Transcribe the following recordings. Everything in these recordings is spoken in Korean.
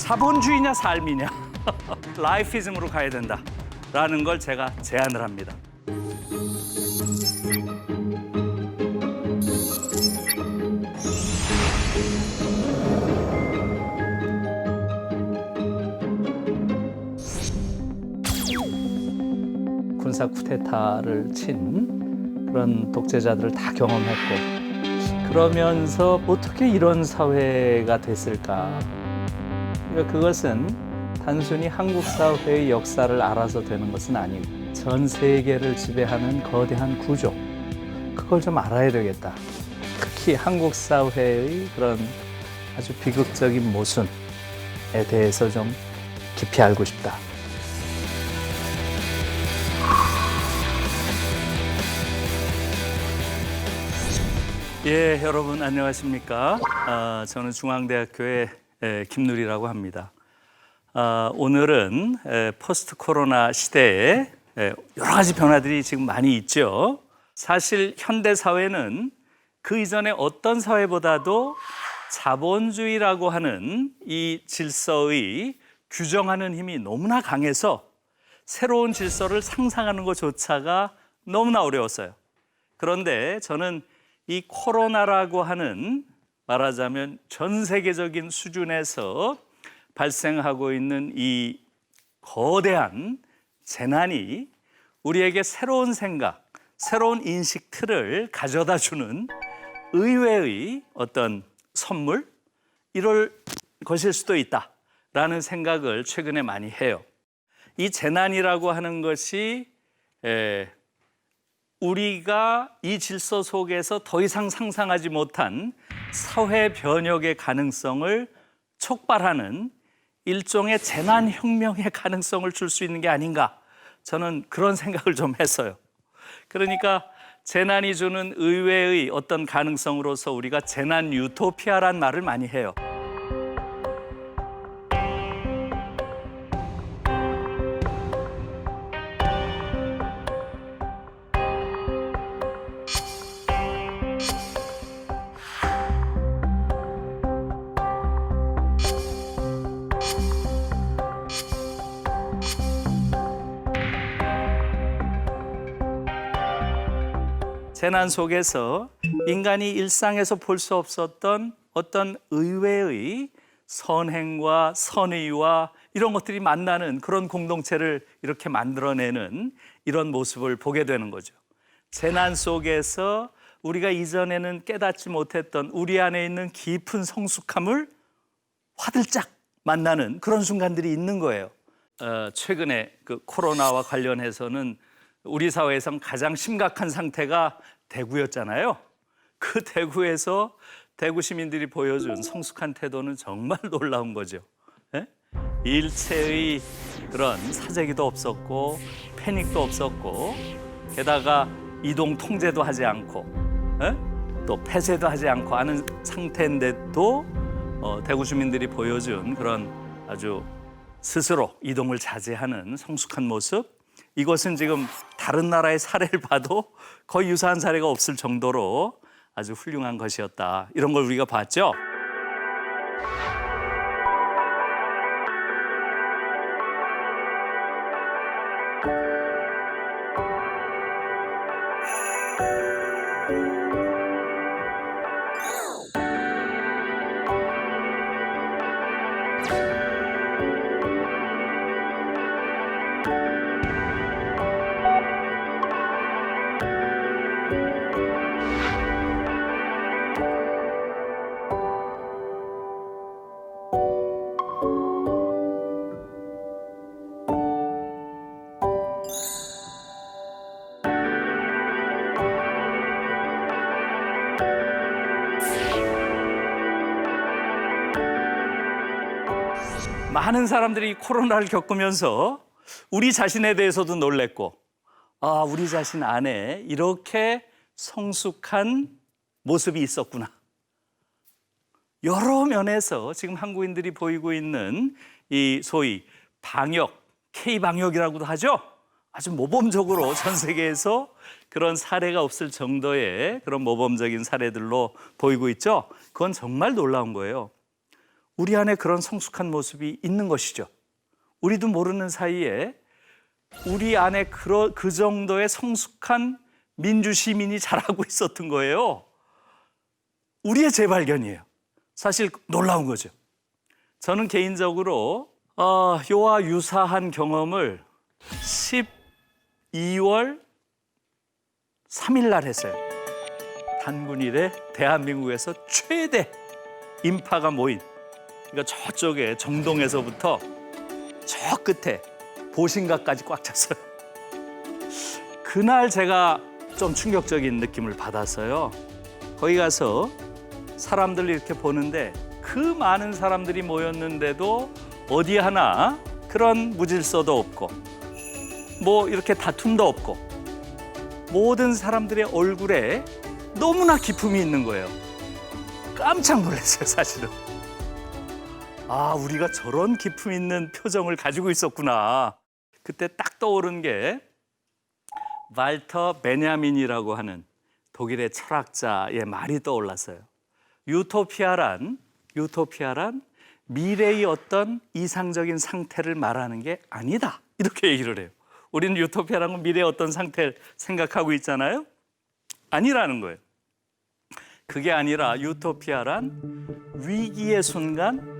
자본주의냐 삶이냐 라이피즘으로 가야 된다라는 걸 제가 제안을 합니다. 군사 쿠데타를 친 그런 독재자들을 다 경험했고, 그러면서 어떻게 이런 사회가 됐을까? 그러니까 그것은 단순히 한국 사회의 역사를 알아서 되는 것은 아니고 전 세계를 지배하는 거대한 구조, 그걸 좀 알아야 되겠다. 특히 한국 사회의 그런 아주 비극적인 모순에 대해서 좀 깊이 알고 싶다. 예, 여러분 안녕하십니까? 저는 중앙대학교의 김누리라고 합니다. 오늘은 포스트 코로나 시대에 여러 가지 변화들이 지금 많이 있죠. 사실 현대 사회는 그 이전에 어떤 사회보다도 자본주의라고 하는 이 질서의 규정하는 힘이 너무나 강해서 새로운 질서를 상상하는 것조차가 너무나 어려웠어요. 그런데 저는 이 코로나라고 하는, 말하자면 전 세계적인 수준에서 발생하고 있는 이 거대한 재난이 우리에게 새로운 생각, 새로운 인식 틀을 가져다 주는 의외의 어떤 선물, 이럴 것일 수도 있다라는 생각을 최근에 많이 해요. 이 재난이라고 하는 것이 우리가 이 질서 속에서 더 이상 상상하지 못한 사회 변혁의 가능성을 촉발하는 일종의 재난혁명의 가능성을 줄 수 있는 게 아닌가, 저는 그런 생각을 좀 했어요. 그러니까 재난이 주는 의외의 어떤 가능성으로서 우리가 재난 유토피아란 말을 많이 해요. 재난 속에서 인간이 일상에서 볼 수 없었던 어떤 의외의 선행과 선의와 이런 것들이 만나는 그런 공동체를 이렇게 만들어내는 이런 모습을 보게 되는 거죠. 재난 속에서 우리가 이전에는 깨닫지 못했던 우리 안에 있는 깊은 성숙함을 화들짝 만나는 그런 순간들이 있는 거예요. 최근에 그 코로나와 관련해서는 우리 사회에선 가장 심각한 상태가 대구였잖아요. 그 대구에서 대구 시민들이 보여준 성숙한 태도는 정말 놀라운 거죠. 일체의 그런 사재기도 없었고 패닉도 없었고, 게다가 이동 통제도 하지 않고 또 폐쇄도 하지 않고 하는 상태인데도 대구 주민들이 보여준 그런 아주 스스로 이동을 자제하는 성숙한 모습, 이것은 지금 다른 나라의 사례를 봐도 거의 유사한 사례가 없을 정도로 아주 훌륭한 것이었다, 이런 걸 우리가 봤죠. 많은 사람들이 코로나를 겪으면서 우리 자신에 대해서도 놀랬고, 우리 자신 안에 이렇게 성숙한 모습이 있었구나. 여러 면에서 지금 한국인들이 보이고 있는 이 소위 방역, K방역이라고도 하죠. 아주 모범적으로 전 세계에서 그런 사례가 없을 정도의 그런 모범적인 사례들로 보이고 있죠. 그건 정말 놀라운 거예요. 우리 안에 그런 성숙한 모습이 있는 것이죠. 우리도 모르는 사이에 우리 안에 그 정도의 성숙한 민주시민이 자라고 있었던 거예요. 우리의 재발견이에요. 사실 놀라운 거죠. 저는 개인적으로 요와 유사한 경험을 12월 3일 날 했어요. 단군일에 대한민국에서 최대 인파가 모인, 그러니까 저쪽에 정동에서부터 저 끝에 보신각까지 꽉 찼어요. 그날 제가 좀 충격적인 느낌을 받았어요. 거기 가서 사람들 이렇게 보는데 그 많은 사람들이 모였는데도 어디 하나 그런 무질서도 없고 뭐 이렇게 다툼도 없고 모든 사람들의 얼굴에 너무나 기품이 있는 거예요. 깜짝 놀랐어요, 사실은. 우리가 저런 기품 있는 표정을 가지고 있었구나. 그때 딱 떠오른 게 발터 베냐민이라고 하는 독일의 철학자의 말이 떠올랐어요. 유토피아란 미래의 어떤 이상적인 상태를 말하는 게 아니다. 이렇게 얘기를 해요. 우리는 유토피아라는 건 미래의 어떤 상태를 생각하고 있잖아요. 아니라는 거예요. 그게 아니라 유토피아란 위기의 순간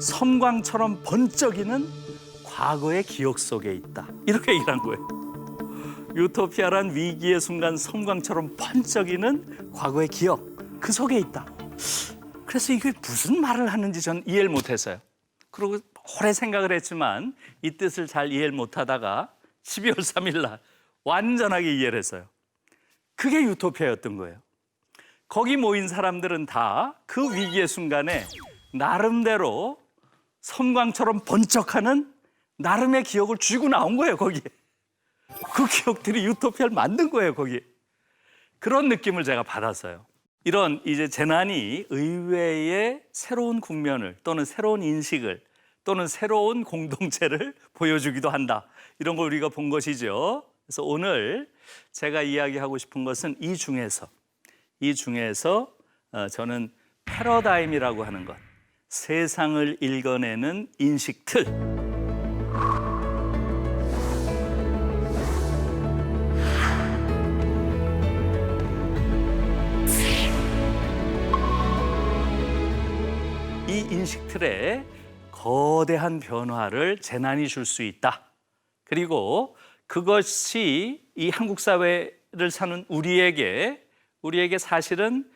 섬광처럼 번쩍이는 과거의 기억 속에 있다. 이렇게 얘기를 한 거예요. 유토피아란 위기의 순간 섬광처럼 번쩍이는 과거의 기억, 그 속에 있다. 그래서 이게 무슨 말을 하는지 전 이해를 못했어요. 그리고 오래 생각을 했지만 이 뜻을 잘 이해를 못하다가 12월 3일 날 완전하게 이해를 했어요. 그게 유토피아였던 거예요. 거기 모인 사람들은 다 그 위기의 순간에 나름대로 섬광처럼 번쩍하는 나름의 기억을 쥐고 나온 거예요, 거기에. 그 기억들이 유토피아를 만든 거예요, 거기. 그런 느낌을 제가 받았어요. 이런 이제 재난이 의외의 새로운 국면을 또는 새로운 인식을 또는 새로운 공동체를 보여주기도 한다. 이런 걸 우리가 본 것이죠. 그래서 오늘 제가 이야기하고 싶은 것은 이 중에서 저는 패러다임이라고 하는 것, 세상을 읽어내는 인식틀, 이 인식틀에 거대한 변화를 재난이 줄 수 있다. 그리고 그것이 이 한국 사회를 사는 우리에게 사실은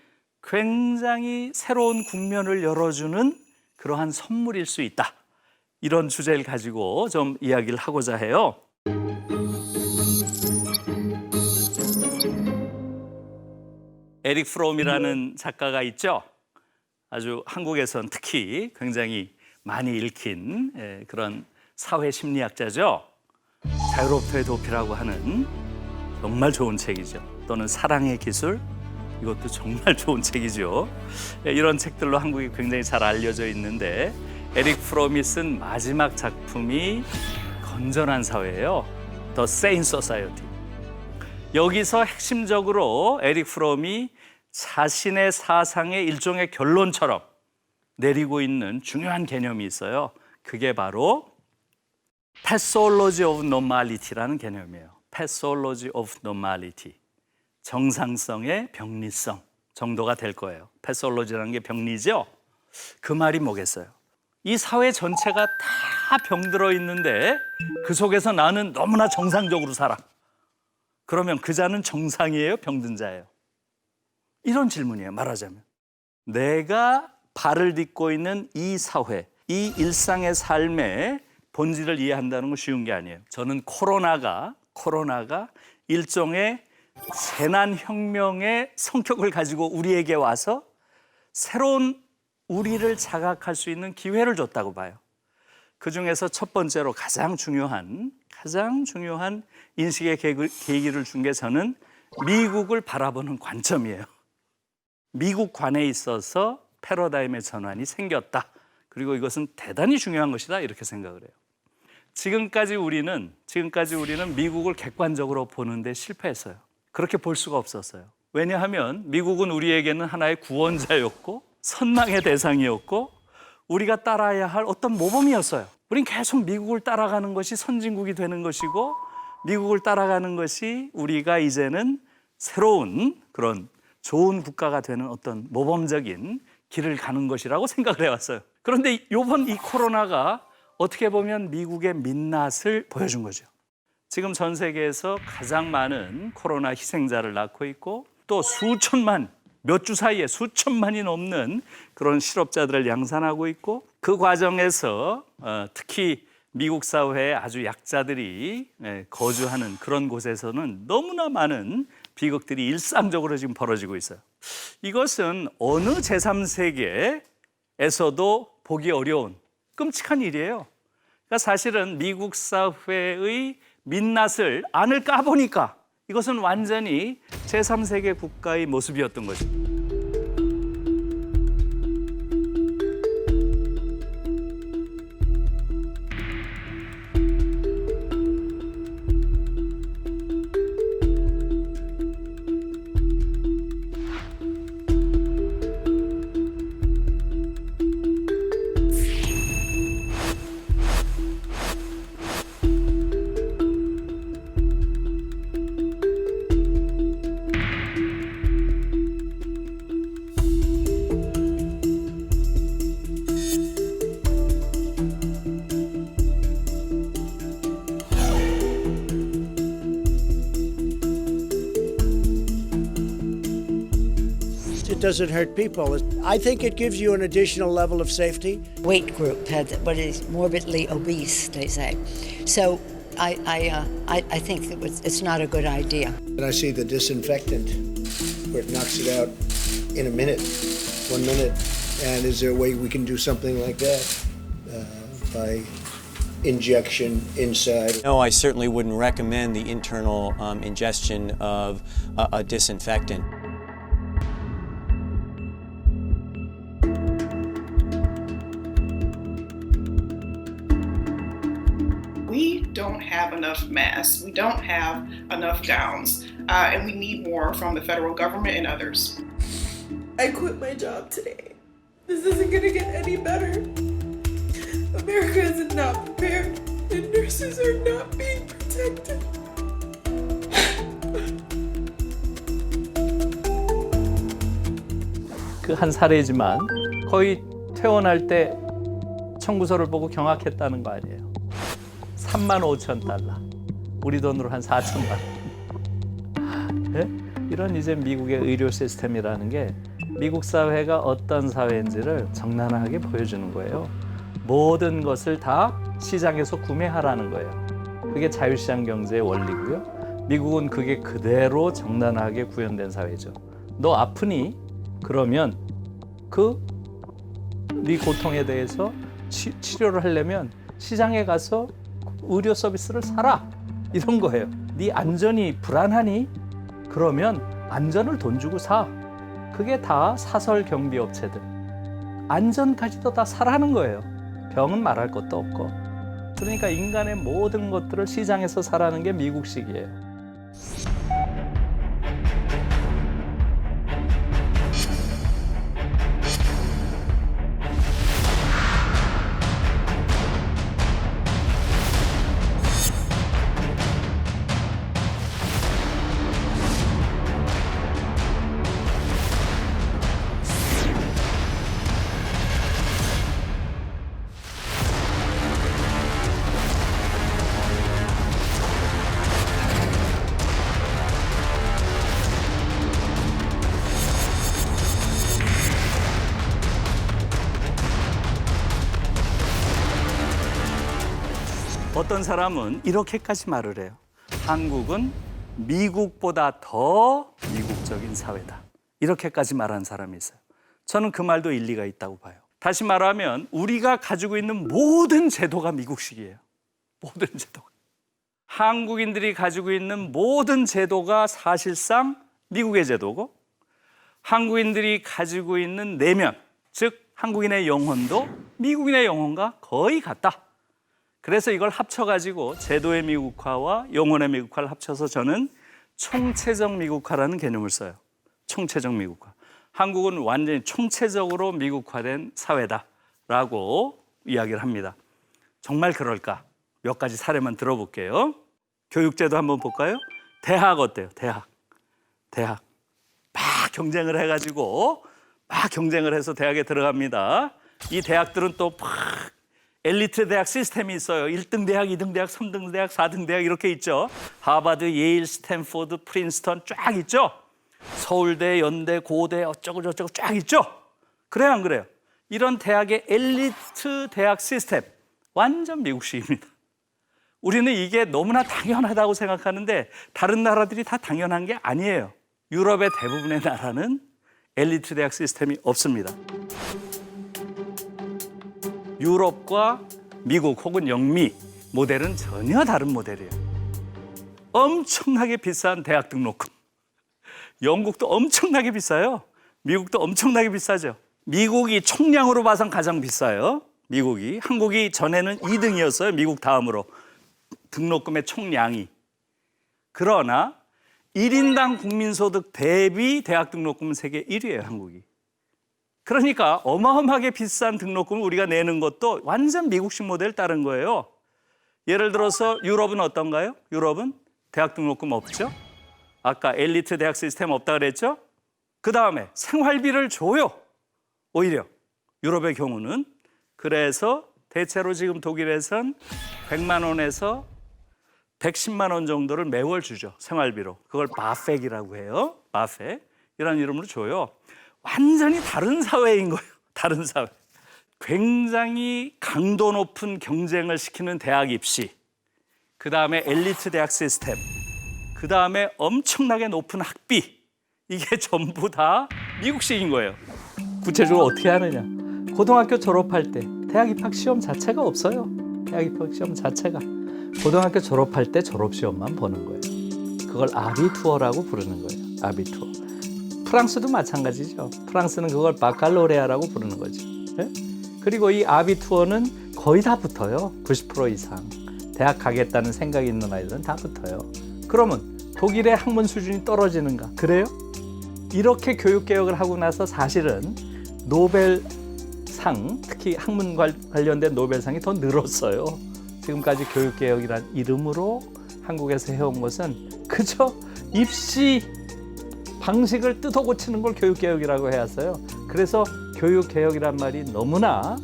굉장히 새로운 국면을 열어주는 그러한 선물일 수 있다. 이런 주제를 가지고 좀 이야기를 하고자 해요. 에릭 프롬이라는 작가가 있죠. 아주 한국에선 특히 굉장히 많이 읽힌 그런 사회 심리학자죠. 자유로부터의 도피라고 하는 정말 좋은 책이죠. 또는 사랑의 기술, 이것도 정말 좋은 책이죠. 이런 책들로 한국이 굉장히 잘 알려져 있는데 에릭 프롬이 쓴 마지막 작품이 건전한 사회예요. The Sane Society. 여기서 핵심적으로 에릭 프롬이 자신의 사상의 일종의 결론처럼 내리고 있는 중요한 개념이 있어요. 그게 바로 Pathology of Normality라는 개념이에요. Pathology of Normality. 정상성의 병리성 정도가 될 거예요. Pathology라는 게 병리죠. 그 말이 뭐겠어요? 이 사회 전체가 다 병들어 있는데 그 속에서 나는 너무나 정상적으로 살아. 그러면 그 자는 정상이에요? 병든 자예요? 이런 질문이에요, 말하자면. 내가 발을 딛고 있는 이 사회, 이 일상의 삶의 본질을 이해한다는 건 쉬운 게 아니에요. 저는 코로나가 일종의 재난혁명의 성격을 가지고 우리에게 와서 새로운 우리를 자각할 수 있는 기회를 줬다고 봐요. 그중에서 첫 번째로 가장 중요한 인식의 계기를 준 게 저는 미국을 바라보는 관점이에요. 미국관에 있어서 패러다임의 전환이 생겼다. 그리고 이것은 대단히 중요한 것이다. 이렇게 생각을 해요. 지금까지 우리는 미국을 객관적으로 보는데 실패했어요. 그렇게 볼 수가 없었어요. 왜냐하면 미국은 우리에게는 하나의 구원자였고 선망의 대상이었고 우리가 따라야 할 어떤 모범이었어요. 우린 계속 미국을 따라가는 것이 선진국이 되는 것이고 미국을 따라가는 것이 우리가 이제는 새로운 그런 좋은 국가가 되는 어떤 모범적인 길을 가는 것이라고 생각을 해왔어요. 그런데 이번 이 코로나가 어떻게 보면 미국의 민낯을 보여준 거죠. 지금 전 세계에서 가장 많은 코로나 희생자를 낳고 있고 또 수천만, 몇 주 사이에 수천만이 넘는 그런 실업자들을 양산하고 있고 그 과정에서 특히 미국 사회의 아주 약자들이 거주하는 그런 곳에서는 너무나 많은 비극들이 일상적으로 지금 벌어지고 있어요. 이것은 어느 제3세계에서도 보기 어려운 끔찍한 일이에요. 그러니까 사실은 미국 사회의 민낯을 안을 까보니까 이것은 완전히 제3세계 국가의 모습이었던 거죠. It doesn't hurt people. I think it gives you an additional level of safety. Weight group had what is morbidly obese, they say. So I think it's not a good idea. And I see the disinfectant where it knocks it out in a minute, 1 minute. And is there a way we can do something like that by injection inside? No, I certainly wouldn't recommend the internal ingestion of a disinfectant. We don't have enough masks, we don't have enough gowns, and we need more from the federal government and others. I quit my job today. This isn't gonna get any better. America is not prepared, and nurses are not being protected. 그 한 사례지만 거의 퇴원할 때 청구서를 보고 경악했다는 거 아니에요. 35,000달러. 우리 돈으로 한 4천만 원. 네? 이런 이제 미국의 의료 시스템이라는 게 미국 사회가 어떤 사회인지를 적나라하게 보여주는 거예요. 모든 것을 다 시장에서 구매하라는 거예요. 그게 자유시장 경제의 원리고요. 미국은 그게 그대로 적나라하게 구현된 사회죠. 너 아프니? 그러면 네 고통에 대해서 치료를 하려면 시장에 가서 의료 서비스를 사라. 이런 거예요. 네 안전이 불안하니? 그러면 안전을 돈 주고 사. 그게 다 사설 경비 업체들. 안전까지도 다 사라는 거예요. 병은 말할 것도 없고. 그러니까 인간의 모든 것들을 시장에서 사라는 게 미국식이에요. 어떤 사람은 이렇게까지 말을 해요. 한국은 미국보다 더 미국적인 사회다. 이렇게까지 말하는 사람이 있어요. 저는 그 말도 일리가 있다고 봐요. 다시 말하면 우리가 가지고 있는 모든 제도가 미국식이에요. 모든 제도가. 한국인들이 가지고 있는 모든 제도가 사실상 미국의 제도고 한국인들이 가지고 있는 내면, 즉 한국인의 영혼도 미국인의 영혼과 거의 같다. 그래서 이걸 합쳐가지고 제도의 미국화와 영혼의 미국화를 합쳐서 저는 총체적 미국화라는 개념을 써요. 총체적 미국화. 한국은 완전히 총체적으로 미국화된 사회다. 라고 이야기를 합니다. 정말 그럴까? 몇 가지 사례만 들어볼게요. 교육제도 한번 볼까요? 대학 어때요? 대학. 막 경쟁을 해가지고 막 경쟁을 해서 대학에 들어갑니다. 이 대학들은 또 막 엘리트 대학 시스템이 있어요. 1등 대학, 2등 대학, 3등 대학, 4등 대학 이렇게 있죠. 하버드, 예일, 스탠포드, 프린스턴 쫙 있죠. 서울대, 연대, 고대 어쩌고 저쩌고 쫙 있죠. 그래요, 안 그래요? 이런 대학의 엘리트 대학 시스템 완전 미국식입니다. 우리는 이게 너무나 당연하다고 생각하는데 다른 나라들이 다 당연한 게 아니에요. 유럽의 대부분의 나라는 엘리트 대학 시스템이 없습니다. 유럽과 미국 혹은 영미 모델은 전혀 다른 모델이에요. 엄청나게 비싼 대학 등록금. 영국도 엄청나게 비싸요. 미국도 엄청나게 비싸죠. 미국이 총량으로 봐선 가장 비싸요. 미국이. 한국이 전에는 2등이었어요. 미국 다음으로. 등록금의 총량이. 그러나 1인당 국민소득 대비 대학 등록금은 세계 1위예요, 한국이. 그러니까 어마어마하게 비싼 등록금을 우리가 내는 것도 완전 미국식 모델 따른 거예요. 예를 들어서 유럽은 어떤가요? 유럽은 대학 등록금 없죠? 아까 엘리트 대학 시스템 없다 그랬죠? 그 다음에 생활비를 줘요. 오히려 유럽의 경우는. 그래서 대체로 지금 독일에선 100만 원에서 110만 원 정도를 매월 주죠. 생활비로. 그걸 바펙이라고 해요. 바펙. 이런 이름으로 줘요. 완전히 다른 사회인 거예요. 다른 사회. 굉장히 강도 높은 경쟁을 시키는 대학 입시. 그다음에 엘리트 대학 시스템. 그다음에 엄청나게 높은 학비. 이게 전부 다 미국식인 거예요. 구체적으로 어떻게 하느냐. 고등학교 졸업할 때 대학 입학 시험 자체가 없어요. 대학 입학 시험 자체가. 고등학교 졸업할 때 졸업시험만 보는 거예요. 그걸 아비투어라고 부르는 거예요. 아비투어. 프랑스도 마찬가지죠. 프랑스는 그걸 바칼로레아라고 부르는 거죠. 네? 그리고 이 아비투어는 거의 다 붙어요. 90% 이상. 대학 가겠다는 생각이 있는 아이들은 다 붙어요. 그러면 독일의 학문 수준이 떨어지는가? 그래요? 이렇게 교육개혁을 하고 나서 사실은 노벨상, 특히 학문 관련된 노벨상이 더 늘었어요. 지금까지 교육개혁이란 이름으로 한국에서 해온 것은 그저 입시 방식을 뜯어 고치는 걸 교육개혁이라고 해왔어요. 그래서 교육개혁이란 말이 너무나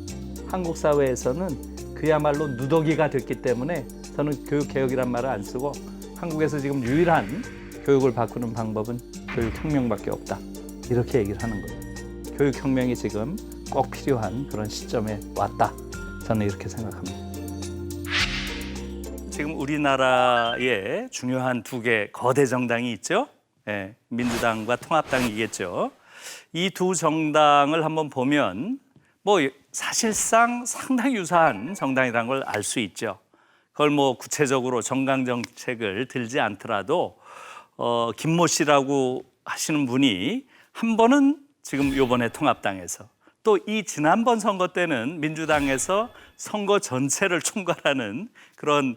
한국 사회에서는 그야말로 누더기가 됐기 때문에 저는 교육개혁이란 말을 안 쓰고 한국에서 지금 유일한 교육을 바꾸는 방법은 교육혁명밖에 없다. 이렇게 얘기를 하는 거예요. 교육혁명이 지금 꼭 필요한 그런 시점에 왔다. 저는 이렇게 생각합니다. 지금 우리나라에 중요한 두 개 거대 정당이 있죠. 네, 민주당과 통합당이겠죠. 이 두 정당을 한번 보면 뭐 사실상 상당히 유사한 정당이라는 걸 알 수 있죠. 그걸 뭐 구체적으로 정강 정책을 들지 않더라도 김모 씨라고 하시는 분이 한 번은 지금 이번에 통합당에서 또 이 지난번 선거 때는 민주당에서 선거 전체를 총괄하는 그런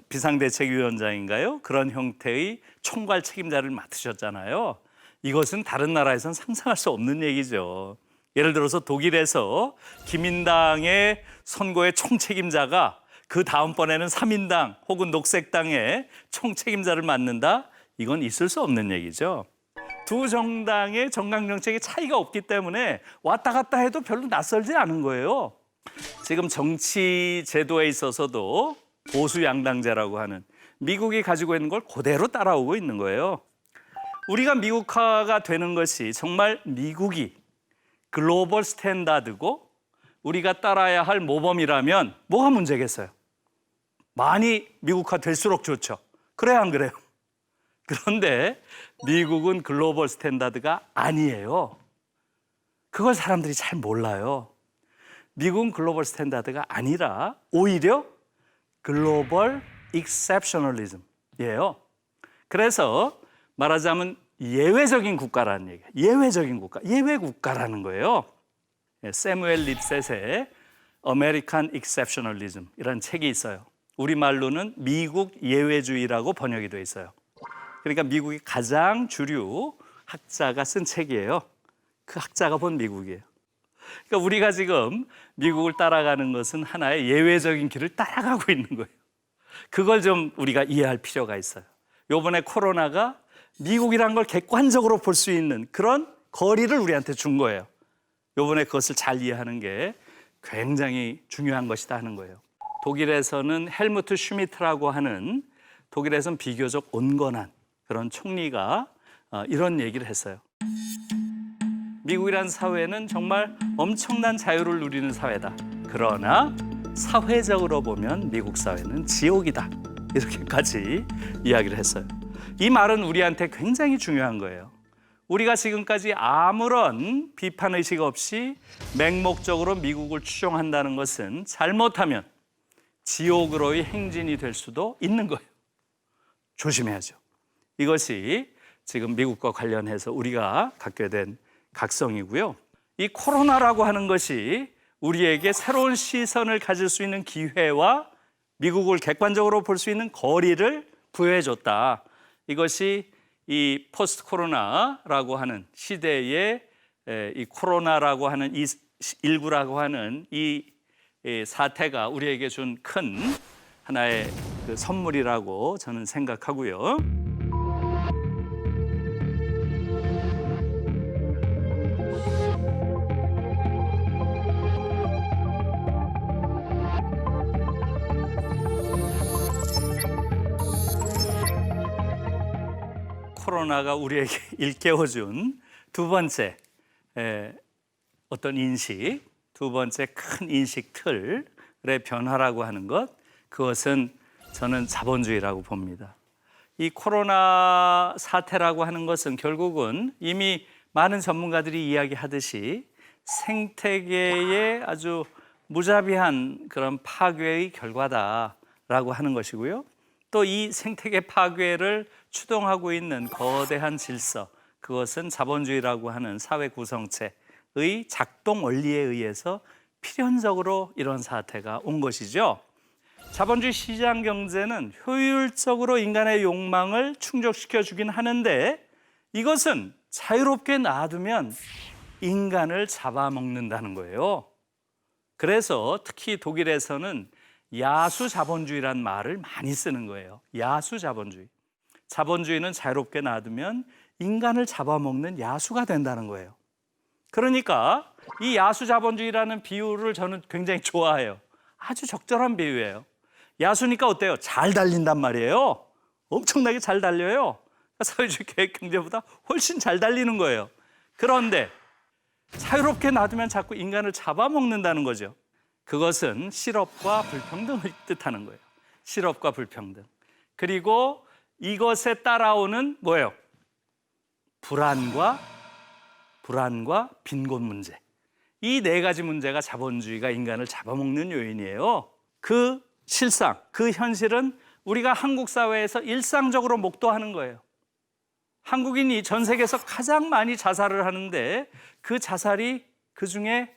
비상대책위원장인가요? 그런 형태의 총괄 책임자를 맡으셨잖아요. 이것은 다른 나라에서는 상상할 수 없는 얘기죠. 예를 들어서 독일에서 기민당의 선거의 총책임자가 그 다음번에는 3인당 혹은 녹색당의 총책임자를 맡는다? 이건 있을 수 없는 얘기죠. 두 정당의 정강정책의 차이가 없기 때문에 왔다 갔다 해도 별로 낯설지 않은 거예요. 지금 정치 제도에 있어서도 보수 양당제라고 하는 미국이 가지고 있는 걸 그대로 따라오고 있는 거예요. 우리가 미국화가 되는 것이 정말 미국이 글로벌 스탠다드고 우리가 따라야 할 모범이라면 뭐가 문제겠어요? 많이 미국화 될수록 좋죠. 그래야 안 그래요? 그런데 미국은 글로벌 스탠다드가 아니에요. 그걸 사람들이 잘 몰라요. 미국은 글로벌 스탠다드가 아니라 오히려 글로벌 익셉셔널리즘이에요. 그래서 말하자면 예외적인 국가라는 얘기예요. 예외적인 국가, 예외 국가라는 거예요. 세무엘 립셋의 American Exceptionalism이라는 책이 있어요. 우리말로는 미국 예외주의라고 번역이 돼 있어요. 그러니까 미국이 가장 주류 학자가 쓴 책이에요. 그 학자가 본 미국이에요. 그러니까 우리가 지금 미국을 따라가는 것은 하나의 예외적인 길을 따라가고 있는 거예요. 그걸 좀 우리가 이해할 필요가 있어요. 이번에 코로나가 미국이란 걸 객관적으로 볼 수 있는 그런 거리를 우리한테 준 거예요. 이번에 그것을 잘 이해하는 게 굉장히 중요한 것이다 하는 거예요. 독일에서는 헬무트 슈미트라고 하는 독일에서는 비교적 온건한 그런 총리가 이런 얘기를 했어요. 미국이라는 사회는 정말 엄청난 자유를 누리는 사회다. 그러나 사회적으로 보면 미국 사회는 지옥이다. 이렇게까지 이야기를 했어요. 이 말은 우리한테 굉장히 중요한 거예요. 우리가 지금까지 아무런 비판의식 없이 맹목적으로 미국을 추종한다는 것은 잘못하면 지옥으로의 행진이 될 수도 있는 거예요. 조심해야죠. 이것이 지금 미국과 관련해서 우리가 갖게 된 각성이고요. 이 코로나라고 하는 것이 우리에게 새로운 시선을 가질 수 있는 기회와 미국을 객관적으로 볼 수 있는 거리를 부여해줬다. 이것이 이 포스트 코로나라고 하는 시대에 이 코로나라고 하는 이 19라고 하는 이 사태가 우리에게 준 큰 하나의 그 선물이라고 저는 생각하고요. 코로나가 우리에게 일깨워준 두 번째 어떤 인식, 두 번째 큰 인식 틀의 변화라고 하는 것, 그것은 저는 자본주의라고 봅니다. 이 코로나 사태라고 하는 것은 결국은 이미 많은 전문가들이 이야기하듯이 생태계의 아주 무자비한 그런 파괴의 결과다라고 하는 것이고요. 또 이 생태계 파괴를 추동하고 있는 거대한 질서, 그것은 자본주의라고 하는 사회 구성체의 작동 원리에 의해서 필연적으로 이런 사태가 온 것이죠. 자본주의 시장 경제는 효율적으로 인간의 욕망을 충족시켜 주긴 하는데 이것은 자유롭게 놔두면 인간을 잡아먹는다는 거예요. 그래서 특히 독일에서는 야수 자본주의란 말을 많이 쓰는 거예요. 야수 자본주의. 자본주의는 자유롭게 놔두면 인간을 잡아먹는 야수가 된다는 거예요. 그러니까 이 야수 자본주의라는 비유를 저는 굉장히 좋아해요. 아주 적절한 비유예요. 야수니까 어때요? 잘 달린단 말이에요. 엄청나게 잘 달려요. 사회주의 계획 경제보다 훨씬 잘 달리는 거예요. 그런데 자유롭게 놔두면 자꾸 인간을 잡아먹는다는 거죠. 그것은 실업과 불평등을 뜻하는 거예요. 실업과 불평등. 그리고 이것에 따라오는 뭐예요? 불안과 빈곤 문제. 이 네 가지 문제가 자본주의가 인간을 잡아먹는 요인이에요. 그 실상, 그 현실은 우리가 한국 사회에서 일상적으로 목도하는 거예요. 한국인이 전 세계에서 가장 많이 자살을 하는데 그 자살이 그중에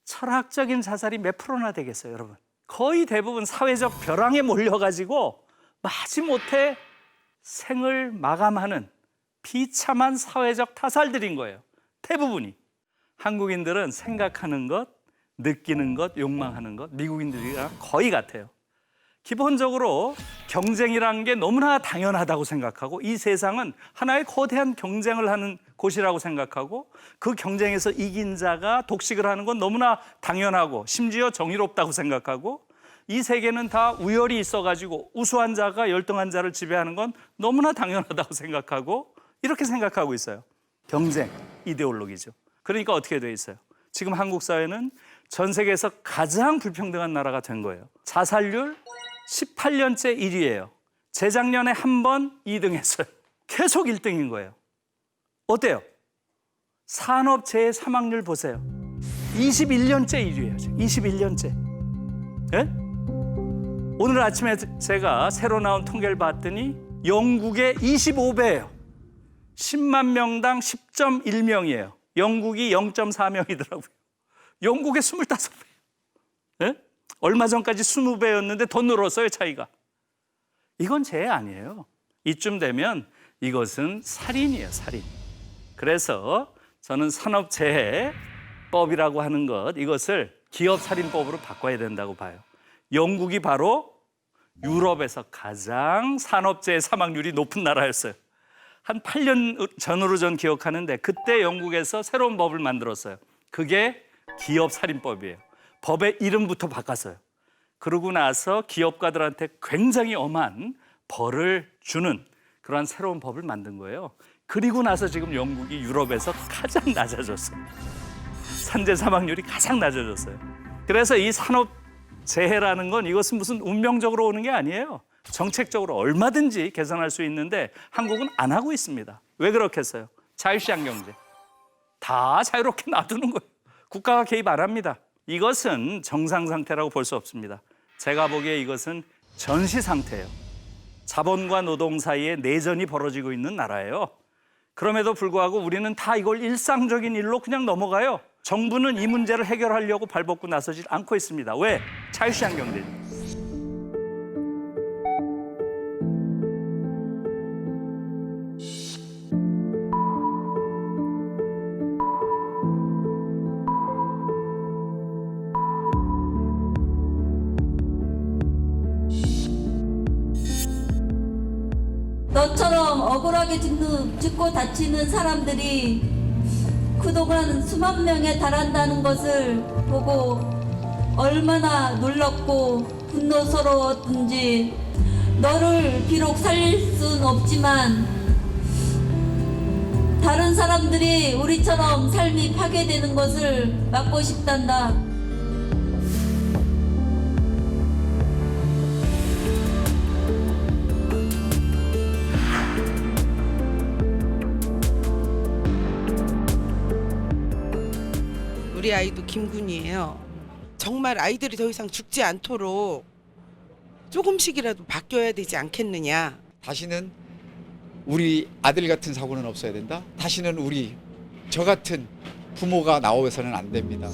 철학적인 자살이 몇 프로나 되겠어요, 여러분? 거의 대부분 사회적 벼랑에 몰려가지고 마지못해 생을 마감하는 비참한 사회적 타살들인 거예요. 대부분이. 한국인들은 생각하는 것, 느끼는 것, 욕망하는 것, 미국인들이랑 거의 같아요. 기본적으로 경쟁이라는 게 너무나 당연하다고 생각하고 이 세상은 하나의 거대한 경쟁을 하는 곳이라고 생각하고 그 경쟁에서 이긴 자가 독식을 하는 건 너무나 당연하고 심지어 정의롭다고 생각하고 이 세계는 다 우열이 있어가지고 우수한 자가 열등한 자를 지배하는 건 너무나 당연하다고 생각하고 이렇게 생각하고 있어요. 경쟁, 이데올로기죠. 그러니까 어떻게 돼 있어요? 지금 한국 사회는 전 세계에서 가장 불평등한 나라가 된 거예요. 자살률 18년째 1위예요. 재작년에 한 번 2등 했어요. 계속 1등인 거예요. 어때요? 산업재해 사망률 보세요. 21년째 1위예요. 21년째. 예? 오늘 아침에 제가 새로 나온 통계를 봤더니 영국의 25배예요. 10만 명당 10.1명이에요. 영국이 0.4명이더라고요. 영국의 25배. 예? 얼마 전까지 20배였는데 더 늘었어요, 차이가. 이건 재해 아니에요. 이쯤 되면 이것은 살인이에요, 살인. 그래서 저는 산업재해 법이라고 하는 이것을 기업살인법으로 바꿔야 된다고 봐요. 영국이 바로 유럽에서 가장 산업재해 사망률이 높은 나라였어요. 한 8년 전으로 전 기억하는데 그때 영국에서 새로운 법을 만들었어요. 그게 기업살인법이에요. 법의 이름부터 바꿨어요. 그러고 나서 기업가들한테 굉장히 엄한 벌을 주는 그러한 새로운 법을 만든 거예요. 그리고 나서 지금 영국이 유럽에서 가장 낮아졌어요. 산재 사망률이 가장 낮아졌어요. 그래서 이 산업재해라는 건 이것은 무슨 운명적으로 오는 게 아니에요. 정책적으로 얼마든지 개선할 수 있는데 한국은 안 하고 있습니다. 왜 그렇겠어요? 자유시장 경제. 다 자유롭게 놔두는 거예요. 국가가 개입 안 합니다. 이것은 정상 상태라고 볼 수 없습니다. 제가 보기에 이것은 전시 상태예요. 자본과 노동 사이에 내전이 벌어지고 있는 나라예요. 그럼에도 불구하고 우리는 다 이걸 일상적인 일로 그냥 넘어가요. 정부는 이 문제를 해결하려고 발벗고 나서지 않고 있습니다. 왜? 자유시장 경제입니다. 너처럼 억울하게 죽고 다치는 사람들이 그동안 수만 명에 달한다는 것을 보고 얼마나 놀랍고 분노스러웠든지 너를 비록 살릴 순 없지만 다른 사람들이 우리처럼 삶이 파괴되는 것을 막고 싶단다. 우리 아이도 김군이에요. 정말 아이들이 더 이상 죽지 않도록 조금씩이라도 바뀌어야 되지 않겠느냐. 다시는 우리 아들 같은 사고는 없어야 된다. 다시는 저 같은 부모가 나오서는 안 됩니다.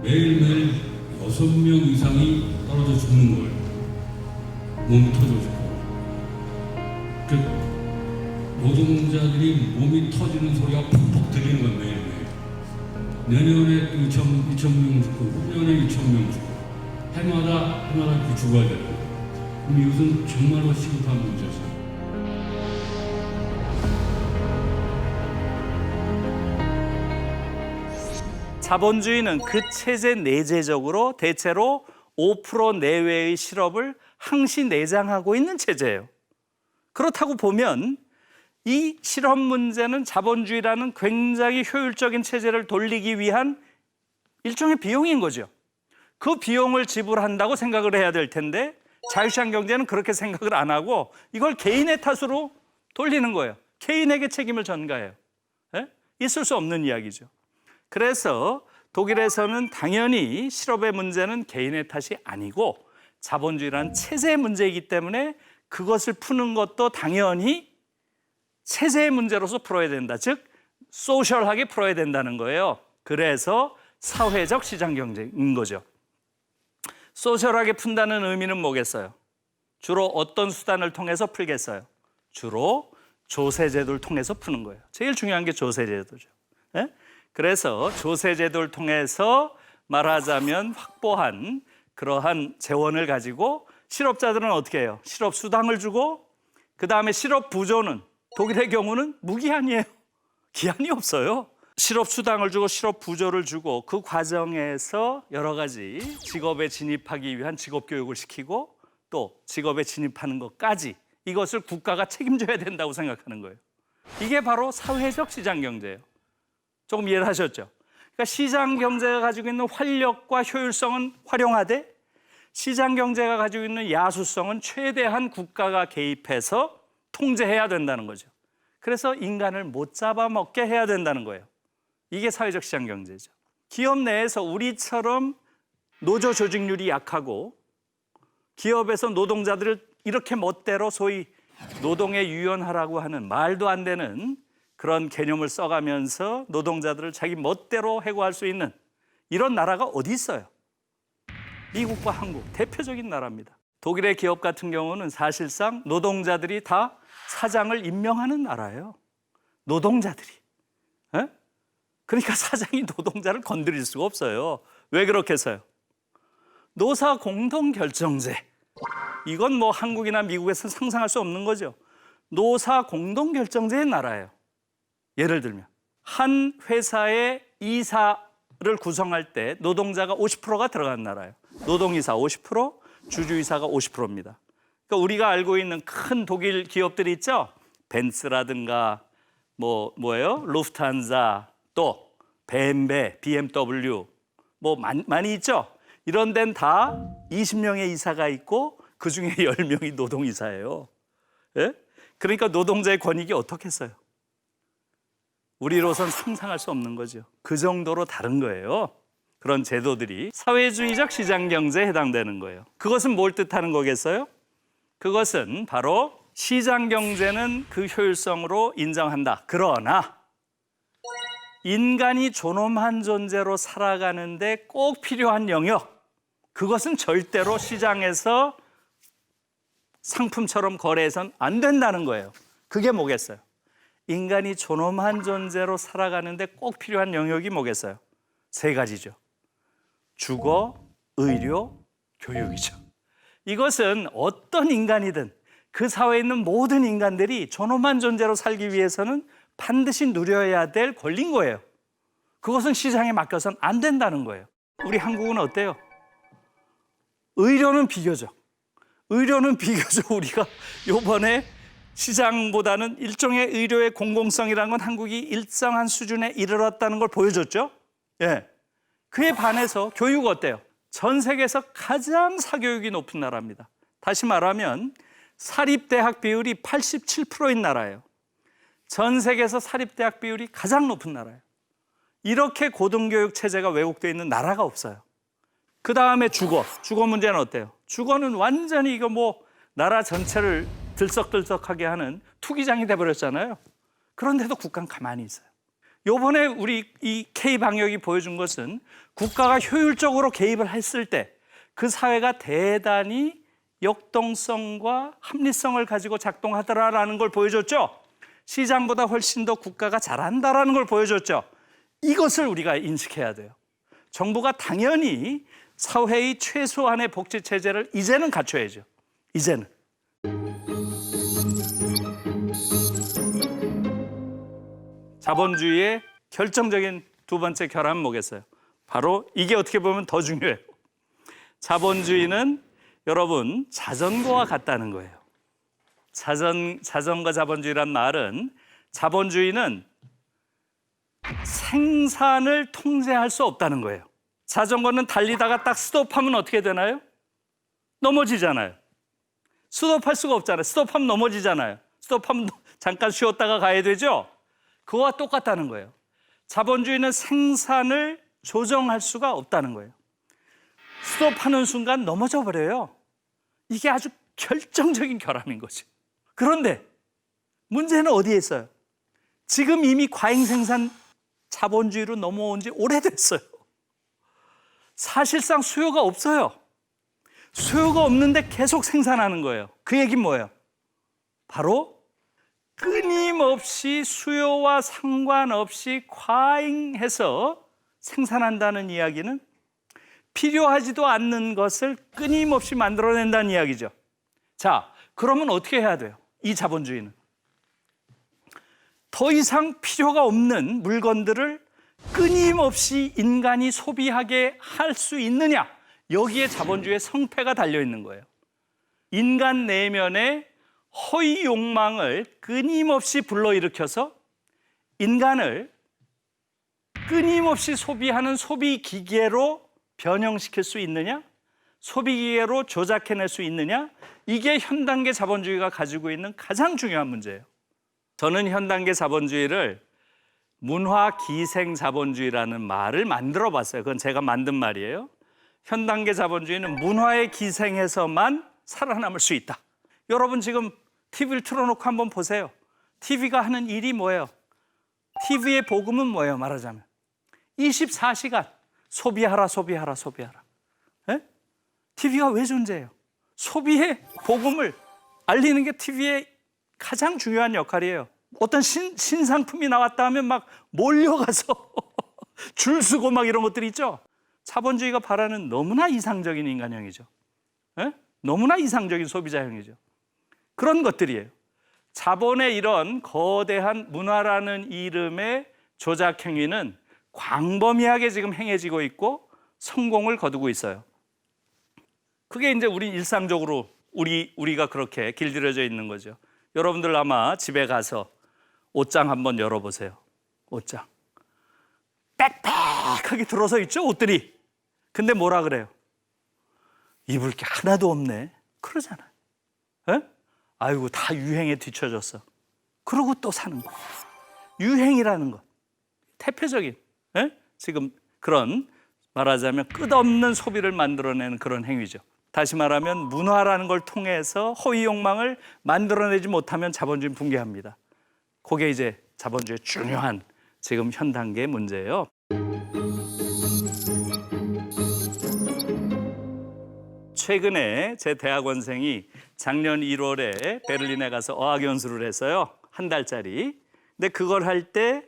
매일매일 6명 이상이 떨어져 죽는 거예요. 몸이 터져 죽고. 노동자들이 몸이 터지는 소리가 푹푹 들리는 거예요. 매일매일. 내년에 2,000명 죽고 후년에 2,000명 죽고 해마다 이렇게 죽어야 되는 거예요. 그럼 이것은 정말로 시급한 문제죠. 자본주의는 그 체제 내재적으로 대체로 5% 내외의 실업을 항시 내장하고 있는 체제예요. 그렇다고 보면 이 실업 문제는 자본주의라는 굉장히 효율적인 체제를 돌리기 위한 일종의 비용인 거죠. 그 비용을 지불한다고 생각을 해야 될 텐데 자유시장 경제는 그렇게 생각을 안 하고 이걸 개인의 탓으로 돌리는 거예요. 개인에게 책임을 전가해요. 예? 있을 수 없는 이야기죠. 그래서 독일에서는 당연히 실업의 문제는 개인의 탓이 아니고 자본주의라는 체제의 문제이기 때문에 그것을 푸는 것도 당연히 체제의 문제로서 풀어야 된다. 즉 소셜하게 풀어야 된다는 거예요. 그래서 사회적 시장 경제인 거죠. 소셜하게 푼다는 의미는 뭐겠어요? 주로 어떤 수단을 통해서 풀겠어요? 주로 조세제도를 통해서 푸는 거예요. 제일 중요한 게 조세제도죠. 네? 그래서 조세제도를 통해서 말하자면 확보한 그러한 재원을 가지고 실업자들은 어떻게 해요? 실업수당을 주고 그다음에 실업부조는 독일의 경우는 무기한이에요. 기한이 없어요. 실업수당을 주고 실업부조를 주고 그 과정에서 여러 가지 직업에 진입하기 위한 직업교육을 시키고 또 직업에 진입하는 것까지 이것을 국가가 책임져야 된다고 생각하는 거예요. 이게 바로 사회적 시장경제예요. 조금 이해를 하셨죠? 그러니까 시장경제가 가지고 있는 활력과 효율성은 활용하되 시장경제가 가지고 있는 야수성은 최대한 국가가 개입해서 통제해야 된다는 거죠. 그래서 인간을 못 잡아먹게 해야 된다는 거예요. 이게 사회적 시장경제죠. 기업 내에서 우리처럼 노조 조직률이 약하고 기업에서 노동자들을 이렇게 멋대로 소위 노동에 유연하라고 하는 말도 안 되는 그런 개념을 써가면서 노동자들을 자기 멋대로 해고할 수 있는 이런 나라가 어디 있어요? 미국과 한국 대표적인 나라입니다. 독일의 기업 같은 경우는 사실상 노동자들이 다 사장을 임명하는 나라예요. 노동자들이. 에? 그러니까 사장이 노동자를 건드릴 수가 없어요. 왜 그렇겠어요? 노사 공동결정제. 이건 뭐 한국이나 미국에서 상상할 수 없는 거죠. 노사 공동결정제의 나라예요. 예를 들면 한 회사의 이사를 구성할 때 노동자가 50%가 들어가는 나라예요. 노동이사 50%, 주주이사가 50%입니다. 그러니까 우리가 알고 있는 큰 독일 기업들이 있죠. 벤츠라든가 뭐예요? 루프트한자, 또 벤베, BMW 뭐 많이 있죠. 이런 데는 다 20명의 이사가 있고 그중에 10명이 노동이사예요. 예? 그러니까 노동자의 권익이 어떻겠어요? 우리로선 상상할 수 없는 거죠. 그 정도로 다른 거예요. 그런 제도들이 사회주의적 시장경제에 해당되는 거예요. 그것은 뭘 뜻하는 거겠어요? 그것은 바로 시장경제는 그 효율성으로 인정한다. 그러나 인간이 존엄한 존재로 살아가는데 꼭 필요한 영역, 그것은 절대로 시장에서 상품처럼 거래해서는 안 된다는 거예요. 그게 뭐겠어요? 인간이 존엄한 존재로 살아가는데 꼭 필요한 영역이 뭐겠어요? 3가지죠. 주거, 의료, 교육이죠. 이것은 어떤 인간이든 그 사회에 있는 모든 인간들이 존엄한 존재로 살기 위해서는 반드시 누려야 될 권리인 거예요. 그것은 시장에 맡겨서는 안 된다는 거예요. 우리 한국은 어때요? 의료는 비교적 우리가 요번에 시장보다는 일종의 의료의 공공성이라는 건 한국이 일정한 수준에 이르렀다는 걸 보여줬죠. 예. 그에 반해서 교육 어때요? 전 세계에서 가장 사교육이 높은 나라입니다. 다시 말하면 사립대학 비율이 87%인 나라예요. 전 세계에서 사립대학 비율이 가장 높은 나라예요. 이렇게 고등교육 체제가 왜곡되어 있는 나라가 없어요. 그 다음에 주거 문제는 어때요? 주거는 완전히 이거 뭐 나라 전체를 들썩들썩하게 하는 투기장이 돼버렸잖아요. 그런데도 국가는 가만히 있어요. 요번에 우리 이 K방역이 보여준 것은 국가가 효율적으로 개입을 했을 때 그 사회가 대단히 역동성과 합리성을 가지고 작동하더라라는 걸 보여줬죠. 시장보다 훨씬 더 국가가 잘한다라는 걸 보여줬죠. 이것을 우리가 인식해야 돼요. 정부가 당연히 사회의 최소한의 복지 체제를 이제는 갖춰야죠. 이제는. 자본주의의 결정적인 2번째 결함은 뭐겠어요? 바로 이게 어떻게 보면 더 중요해요. 자본주의는 여러분 자전거와 같다는 거예요. 자전거 자본주의란 말은 자본주의는 생산을 통제할 수 없다는 거예요. 자전거는 달리다가 딱 스톱하면 어떻게 되나요? 넘어지잖아요. 스톱할 수가 없잖아요. 스톱하면 넘어지잖아요. 스톱하면 잠깐 쉬었다가 가야 되죠? 그거와 똑같다는 거예요. 자본주의는 생산을 조정할 수가 없다는 거예요. 스톱하는 순간 넘어져 버려요. 이게 아주 결정적인 결함인 거죠. 그런데 문제는 어디에 있어요? 지금 이미 과잉생산 자본주의로 넘어온 지 오래됐어요. 사실상 수요가 없어요. 수요가 없는데 계속 생산하는 거예요. 그 얘기는 뭐예요? 바로 끊임없이 수요와 상관없이 과잉해서 생산한다는 이야기는 필요하지도 않는 것을 끊임없이 만들어낸다는 이야기죠. 자, 그러면 어떻게 해야 돼요? 이 자본주의는 더 이상 필요가 없는 물건들을 끊임없이 인간이 소비하게 할 수 있느냐? 여기에 자본주의의 성패가 달려있는 거예요. 인간 내면의 허위 욕망을 끊임없이 불러일으켜서 인간을 끊임없이 소비하는 소비 기계로 변형시킬 수 있느냐? 소비 기계로 조작해낼 수 있느냐? 이게 현 단계 자본주의가 가지고 있는 가장 중요한 문제예요. 저는 현 단계 자본주의를 문화 기생 자본주의라는 말을 만들어 봤어요. 그건 제가 만든 말이에요. 현 단계 자본주의는 문화에 기생해서만 살아남을 수 있다. 여러분 지금 TV를 틀어놓고 한번 보세요. TV가 하는 일이 뭐예요? TV의 복음은 뭐예요? 말하자면 24시간 소비하라. 에? TV가 왜 존재해요? 소비의 복음을 알리는 게 TV의 가장 중요한 역할이에요. 어떤 신상품이 나왔다 하면 막 몰려가서 줄 서고 막 이런 것들이 있죠. 자본주의가 바라는 너무나 이상적인 인간형이죠. 예? 너무나 이상적인 소비자형이죠. 그런 것들이에요. 자본의 이런 거대한 문화라는 이름의 조작 행위는 광범위하게 지금 행해지고 있고 성공을 거두고 있어요. 그게 이제 우리 일상적으로 우리가 그렇게 길들여져 있는 거죠. 여러분들 아마 집에 가서 옷장 한번 열어보세요. 옷장. 빽빽하게 들어서 있죠, 옷들이. 근데 뭐라 그래요? 입을 게 하나도 없네. 그러잖아요. 에? 아이고, 다 유행에 뒤처졌어. 그러고 또 사는 거예요. 유행이라는 것. 대표적인, 에? 지금 그런 말하자면 끝없는 소비를 만들어내는 그런 행위죠. 다시 말하면 문화라는 걸 통해서 허위 욕망을 만들어내지 못하면 자본주의는 붕괴합니다. 그게 이제 자본주의의 중요한 지금 현 단계의 문제예요. 최근에 제 대학원생이 작년 1월에 베를린에 가서 어학연수를 했어요. 한 달짜리. 근데 그걸 할 때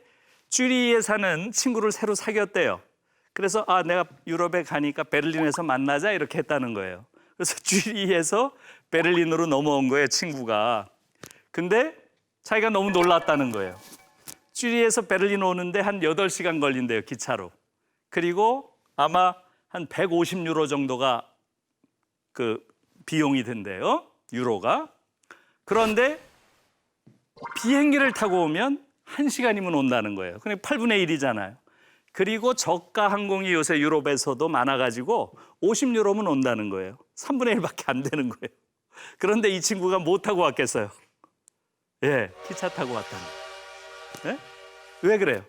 쭈리히에 사는 친구를 새로 사귀었대요. 그래서 내가 유럽에 가니까 베를린에서 만나자 이렇게 했다는 거예요. 그래서 쭈리히에서 베를린으로 넘어온 거예요, 친구가. 근데 자기가 너무 놀랐다는 거예요. 쭈리히에서 베를린 오는데 한 8시간 걸린대요, 기차로. 그리고 아마 한 150유로 정도가 그 비용이 든대요, 유로가. 그런데 비행기를 타고 오면 1시간이면 온다는 거예요. 그러니까 8분의 1이잖아요. 그리고 저가 항공이 요새 유럽에서도 많아가지고 50유로면 온다는 거예요. 3분의 1밖에 안 되는 거예요. 그런데 이 친구가 뭐 타고 왔겠어요? 예, 기차 타고 왔다는 거예요. 예? 왜 그래요?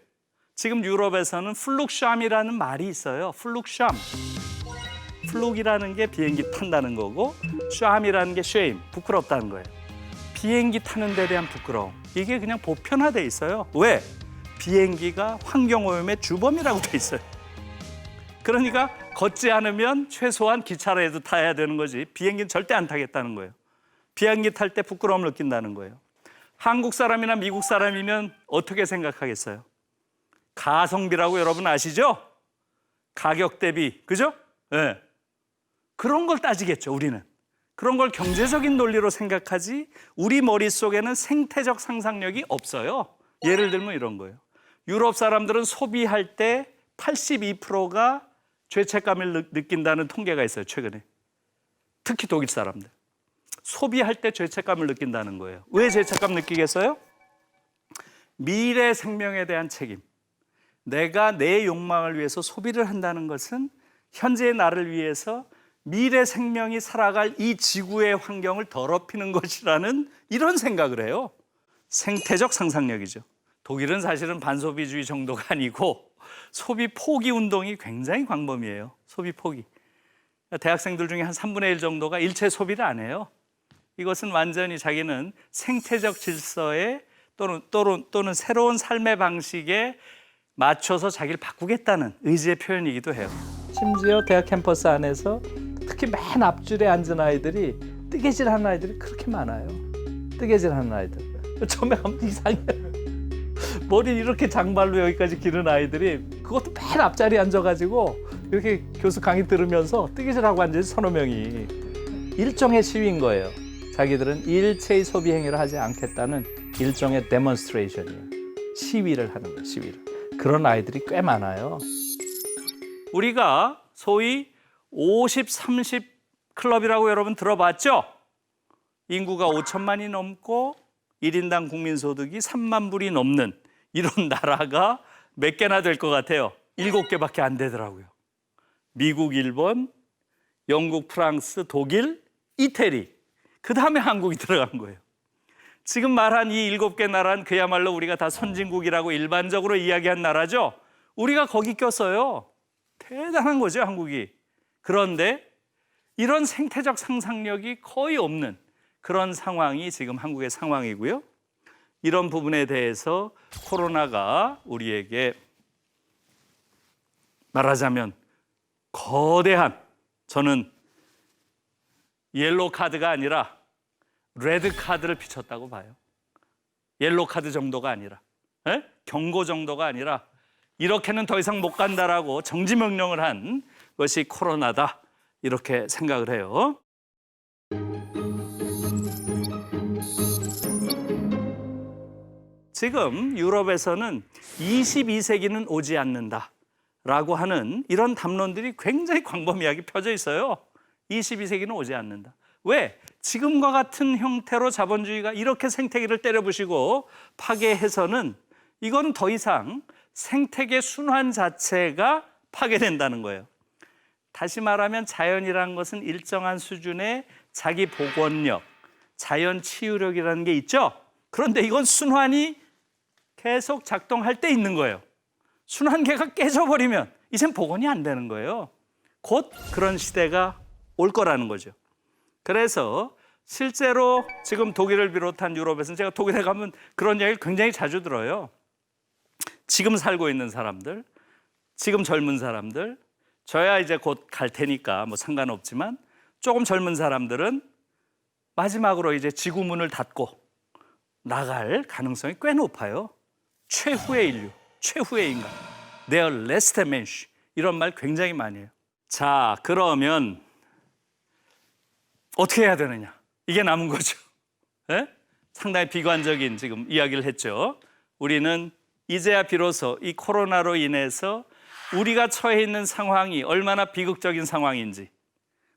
지금 유럽에서는 플룩샴이라는 말이 있어요. 플룩샴. 플룩이라는 게 비행기 탄다는 거고 샴이라는 게 쉐임, 부끄럽다는 거예요. 비행기 타는 데 대한 부끄러움. 이게 그냥 보편화돼 있어요. 왜? 비행기가 환경오염의 주범이라고 돼 있어요. 그러니까 걷지 않으면 최소한 기차라도 타야 되는 거지 비행기는 절대 안 타겠다는 거예요. 비행기 탈 때 부끄러움을 느낀다는 거예요. 한국 사람이나 미국 사람이면 어떻게 생각하겠어요? 가성비라고 여러분 아시죠? 가격 대비, 그죠? 네. 그런 걸 따지겠죠, 우리는. 그런 걸 경제적인 논리로 생각하지 우리 머릿속에는 생태적 상상력이 없어요. 예를 들면 이런 거예요. 유럽 사람들은 소비할 때 82%가 죄책감을 느낀다는 통계가 있어요, 최근에. 특히 독일 사람들. 소비할 때 죄책감을 느낀다는 거예요. 왜 죄책감 느끼겠어요? 미래 생명에 대한 책임. 내가 내 욕망을 위해서 소비를 한다는 것은 현재의 나를 위해서 미래 생명이 살아갈 이 지구의 환경을 더럽히는 것이라는 이런 생각을 해요. 생태적 상상력이죠. 독일은 사실은 반소비주의 정도가 아니고 소비 포기 운동이 굉장히 광범위해요. 소비 포기. 대학생들 중에 한 3분의 1 정도가 일체 소비를 안 해요. 이것은 완전히 자기는 생태적 질서에 또는 새로운 삶의 방식에 맞춰서 자기를 바꾸겠다는 의지의 표현이기도 해요. 심지어 대학 캠퍼스 안에서 특히 맨 앞줄에 앉은 아이들이 뜨개질하는 아이들이 그렇게 많아요. 뜨개질하는 아이들. 처음에 가면 이상해요. 머리 이렇게 장발로 여기까지 기른 아이들이 그것도 맨 앞자리에 앉아가지고 이렇게 교수 강의 들으면서 뜨개질하고 앉아있어요, 서너 명이. 일종의 시위인 거예요. 자기들은 일체의 소비 행위를 하지 않겠다는 일종의 데몬스트레이션이에요. 시위를 하는 거예요, 시위를. 그런 아이들이 꽤 많아요. 우리가 소위 50-30 클럽이라고 여러분 들어봤죠? 인구가 5천만이 넘고 1인당 국민소득이 3만 불이 넘는 이런 나라가 몇 개나 될 것 같아요? 7개밖에 안 되더라고요. 미국, 일본, 영국, 프랑스, 독일, 이태리. 그 다음에 한국이 들어간 거예요. 지금 말한 이 7개 나라는 그야말로 우리가 다 선진국이라고 일반적으로 이야기한 나라죠. 우리가 거기 꼈어요. 대단한 거죠, 한국이. 그런데 이런 생태적 상상력이 거의 없는 그런 상황이 지금 한국의 상황이고요. 이런 부분에 대해서 코로나가 우리에게 말하자면 거대한, 저는 옐로우 카드가 아니라 레드 카드를 비쳤다고 봐요. 옐로우 카드 정도가 아니라, 경고 정도가 아니라 이렇게는 더 이상 못 간다라고 정지 명령을 한 것이 코로나다, 이렇게 생각을 해요. 지금 유럽에서는 22세기는 오지 않는다라고 하는 이런 담론들이 굉장히 광범위하게 펴져 있어요. 22세기는 오지 않는다. 왜? 지금과 같은 형태로 자본주의가 이렇게 생태계를 때려부시고 파괴해서는 이건 더 이상 생태계 순환 자체가 파괴된다는 거예요. 다시 말하면 자연이라는 것은 일정한 수준의 자기 복원력, 자연 치유력이라는 게 있죠. 그런데 이건 순환이 계속 작동할 때 있는 거예요. 순환계가 깨져버리면 이젠 복원이 안 되는 거예요. 곧 그런 시대가 올 거라는 거죠. 그래서 실제로 지금 독일을 비롯한 유럽에서는, 제가 독일에 가면 그런 이야기를 굉장히 자주 들어요. 지금 살고 있는 사람들, 지금 젊은 사람들, 저야 이제 곧 갈 테니까 뭐 상관없지만 조금 젊은 사람들은 마지막으로 이제 지구 문을 닫고 나갈 가능성이 꽤 높아요. 최후의 인류, 최후의 인간, their last mensch, 이런 말 굉장히 많이 해요. 자, 그러면 어떻게 해야 되느냐? 이게 남은 거죠. 상당히 비관적인 지금 이야기를 했죠. 우리는 이제야 비로소 이 코로나로 인해서 우리가 처해 있는 상황이 얼마나 비극적인 상황인지,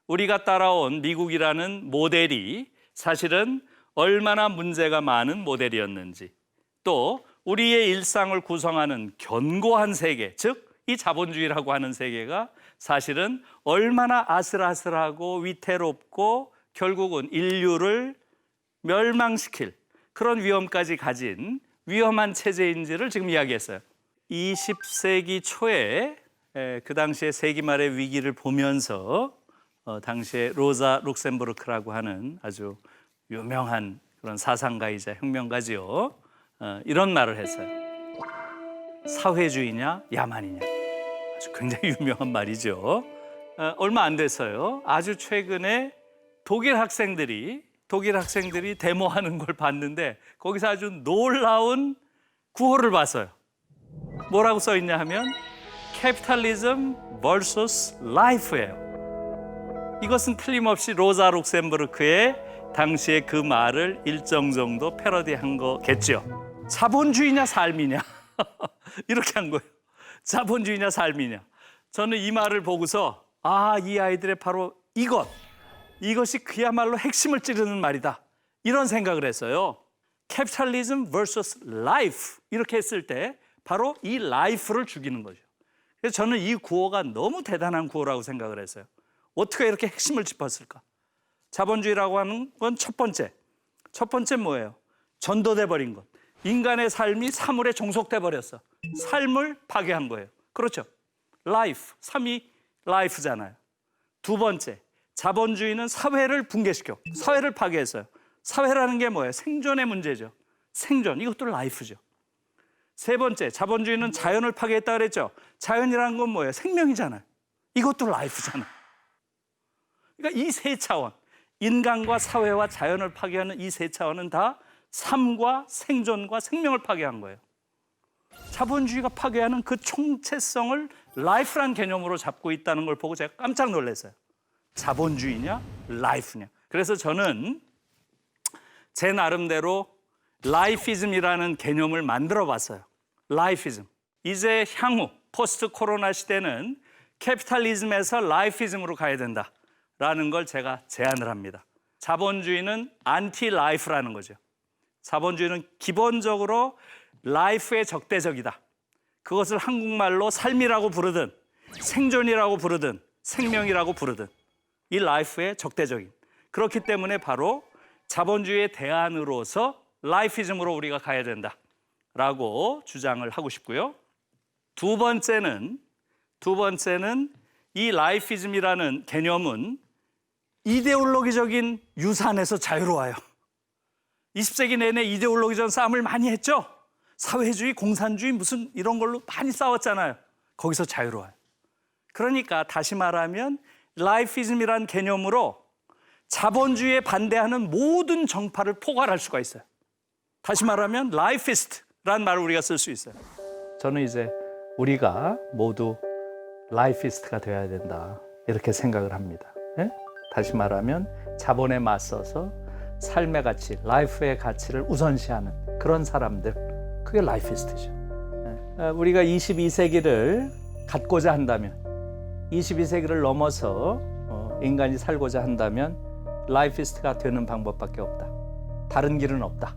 우리가 따라온 미국이라는 모델이 사실은 얼마나 문제가 많은 모델이었는지, 또 우리의 일상을 구성하는 견고한 세계, 즉 이 자본주의라고 하는 세계가 사실은 얼마나 아슬아슬하고 위태롭고 결국은 인류를 멸망시킬 그런 위험까지 가진 위험한 체제인지를 지금 이야기했어요. 20세기 초에 그 당시에 세기 말의 위기를 보면서 당시에 로자 룩셈부르크라고 하는 아주 유명한 그런 사상가이자 혁명가지요. 이런 말을 했어요. 사회주의냐 야만이냐. 아주 굉장히 유명한 말이죠. 얼마 안 돼서요. 아주 최근에 독일 학생들이 데모하는 걸 봤는데 거기서 아주 놀라운 구호를 봤어요. 뭐라고 써 있냐 하면 Capitalism vs. Life예요. 이것은 틀림없이 로자 룩셈부르크의 당시에 그 말을 일정 정도 패러디한 거겠죠. 자본주의냐 삶이냐 이렇게 한 거예요. 자본주의냐 삶이냐. 저는 이 말을 보고서 이 아이들의 바로 이것이 그야말로 핵심을 찌르는 말이다, 이런 생각을 했어요. Capitalism vs. Life 이렇게 했을 때 바로 이 life를 죽이는 거죠. 그래서 저는 이 구호가 너무 대단한 구호라고 생각을 했어요. 어떻게 이렇게 핵심을 짚었을까? 자본주의라고 하는 건 첫 번째 뭐예요? 전도돼 버린 것. 인간의 삶이 사물에 종속돼 버렸어. 삶을 파괴한 거예요. 그렇죠? life, 삶이 life잖아요. 두 번째, 자본주의는 사회를 붕괴시켜, 사회를 파괴했어요. 사회라는 게 뭐예요? 생존의 문제죠. 생존, 이것도 life죠. 세 번째, 자본주의는 자연을 파괴했다 그랬죠. 자연이라는 건 뭐예요? 생명이잖아요. 이것도 life잖아요. 그러니까 이 세 차원, 인간과 사회와 자연을 파괴하는 이 세 차원은 다 삶과 생존과 생명을 파괴한 거예요. 자본주의가 파괴하는 그 총체성을 life란 개념으로 잡고 있다는 걸 보고 제가 깜짝 놀랐어요. 자본주의냐, life냐. 그래서 저는 제 나름대로 lifeism이라는 개념을 만들어 봤어요. lifeism. 이제 향후 포스트 코로나 시대는 캐피탈리즘에서 lifeism으로 가야 된다라는 걸 제가 제안을 합니다. 자본주의는 안티 라이프라는 거죠. 자본주의는 기본적으로 life의 적대적이다. 그것을 한국말로 삶이라고 부르든 생존이라고 부르든 생명이라고 부르든 이 life의 적대적인. 그렇기 때문에 바로 자본주의의 대안으로서 lifeism으로 우리가 가야 된다라고 주장을 하고 싶고요. 두 번째는 이 lifeism이라는 개념은 이데올로기적인 유산에서 자유로워요. 20세기 내내 이데올로기적 싸움을 많이 했죠. 사회주의, 공산주의 무슨 이런 걸로 많이 싸웠잖아요. 거기서 자유로워요. 그러니까 다시 말하면 lifeism이라는 개념으로 자본주의에 반대하는 모든 정파를 포괄할 수가 있어요. 다시 말하면 라이피스트라는 말을 우리가 쓸 수 있어요. 저는 이제 우리가 모두 라이피스트가 되어야 된다 이렇게 생각을 합니다. 예? 다시 말하면 자본에 맞서서 삶의 가치, 라이프의 가치를 우선시하는 그런 사람들, 그게 라이피스트죠. 예? 우리가 22세기를 갖고자 한다면, 22세기를 넘어서 인간이 살고자 한다면 라이피스트가 되는 방법밖에 없다. 다른 길은 없다.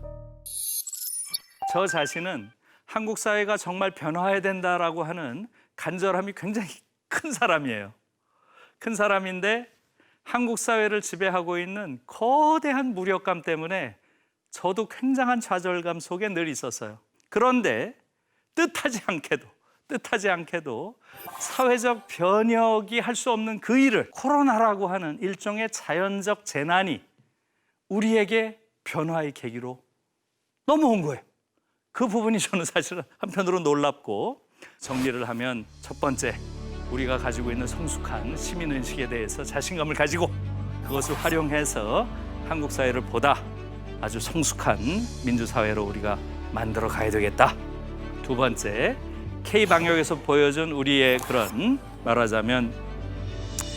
저 자신은 한국 사회가 정말 변화해야 된다라고 하는 간절함이 굉장히 큰 사람이에요. 큰 사람인데 한국 사회를 지배하고 있는 거대한 무력감 때문에 저도 굉장한 좌절감 속에 늘 있었어요. 그런데 뜻하지 않게도 사회적 변혁이 할 수 없는 그 일을, 코로나라고 하는 일종의 자연적 재난이 우리에게 변화의 계기로 넘어온 거예요. 그 부분이 저는 사실은 한편으로 놀랍고, 정리를 하면 첫 번째, 우리가 가지고 있는 성숙한 시민의식에 대해서 자신감을 가지고 그것을 활용해서 한국 사회를 보다 아주 성숙한 민주사회로 우리가 만들어 가야 되겠다. 두 번째, K방역에서 보여준 우리의 그런 말하자면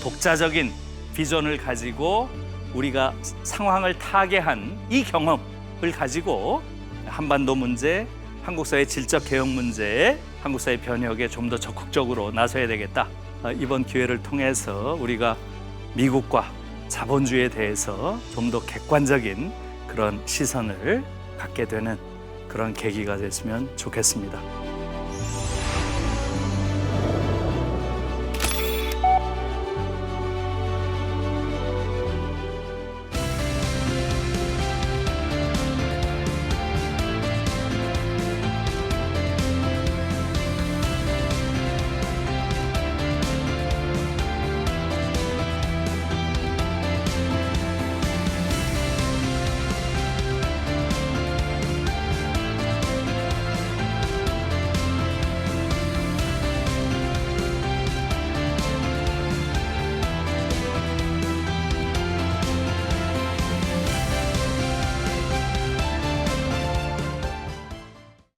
독자적인 비전을 가지고 우리가 상황을 타개한 이 경험을 가지고 한반도 문제, 한국 사회 질적 개혁 문제에, 한국 사회 변혁에 좀 더 적극적으로 나서야 되겠다. 이번 기회를 통해서 우리가 미국과 자본주의에 대해서 좀 더 객관적인 그런 시선을 갖게 되는 그런 계기가 됐으면 좋겠습니다.